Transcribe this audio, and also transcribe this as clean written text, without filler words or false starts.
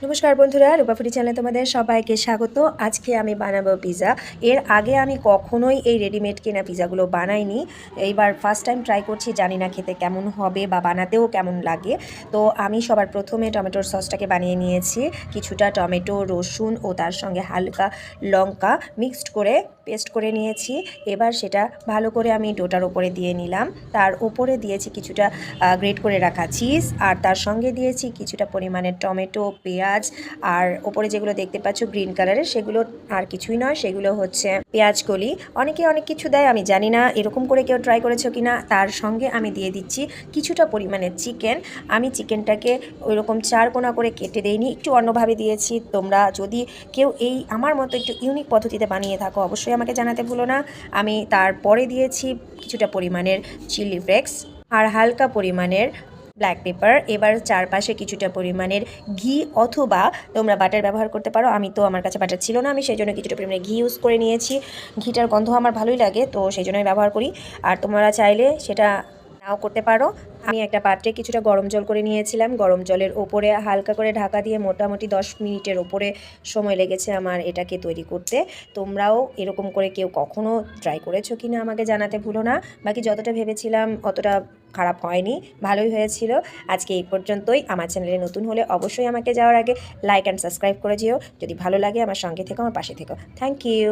নমস্কার বন্ধুরা, রূপাফুটি চ্যানেলে তোমাদের সবাইকে স্বাগত। আজকে আমি বানাবো পিৎজা। এর আগে আমি কখনোই এই রেডিমেড কেনা পিৎজাগুলো বানাইনি। এইবার ফার্স্ট টাইম ট্রাই করছি, জানি না খেতে কেমন হবে বা বানাতেও কেমন লাগে। তো আমি সবার প্রথমে টমেটোর সসটাকে বানিয়ে নিয়েছি। কিছুটা টমেটো, রসুন ও তার সঙ্গে হালকা লঙ্কা মিক্সড করে পেস্ট করে নিয়েছি। এবার সেটা ভালো করে আমি ডোটার ওপরে দিয়ে নিলাম। তার উপরে দিয়েছি কিছুটা গ্রেট করে রাখা চিজ, আর তার সঙ্গে দিয়েছি কিছুটা পরিমাণে টমেটো, পেঁয়াজ, আর ওপরে যেগুলো দেখতে পাচ্ছ গ্রিন কালারের, সেগুলো আর কিছুই নয়, সেগুলো হচ্ছে পেঁয়াজ কলি। অনেকে অনেক কিছু দেয়, আমি জানি না এরকম করে কেউ ট্রাই করেছো কিনা। তার সঙ্গে আমি দিয়ে দিচ্ছি কিছুটা পরিমাণে চিকেন। আমি চিকেনটাকে ওইরকম চার কোনা করে কেটে দেইনি, একটু অন্যভাবে দিয়েছি। তোমরা যদি কেউ এই আমার মতো একটু ইউনিক পদ্ধতিতে বানিয়ে থাকো, অবশ্যই আমাকে জানাতে ভুলো না। আমি তারপরে দিয়েছি কিছুটা পরিমাণের চিলি ফ্লেক্স আর হালকা পরিমাণের ব্ল্যাক পেপার। এবার চারপাশে কিছুটা পরিমাণের ঘি অথবা তোমরা বাটার ব্যবহার করতে পারো। আমার কাছে বাটার ছিল না, আমি সেই জন্য কিছুটা পরিমাণে ঘি ইউজ করে নিয়েছি। ঘিটার গন্ধ আমার ভালোই লাগে, তো সেই জন্য আমি ব্যবহার করি। আর তোমরা চাইলে সেটা নাও করতে পারো। আমি একটা পাত্রে কিছুটা গরম জল করে নিয়েছিলাম। গরম জলের ওপরে হালকা করে ঢাকা দিয়ে মোটামুটি 10 মিনিটের ওপরে সময় লেগেছে আমার এটাকে তৈরি করতে। তোমরাও এরকম করে কেউ কখনো ট্রাই করেছো কিনা আমাকে জানাতে ভুলো না। বাকি যতটা ভেবেছিলাম অতটা খারাপ হয়নি, ভালোই হয়েছিল। আজকে এই পর্যন্তই। আমার চ্যানেলে নতুন হলে অবশ্যই আমাকে যাওয়ার আগে লাইক অ্যান্ড সাবস্ক্রাইব করে যেও। যদি ভালো লাগে আমার সঙ্গে থেকো, আমার পাশে থেকো। Thank you.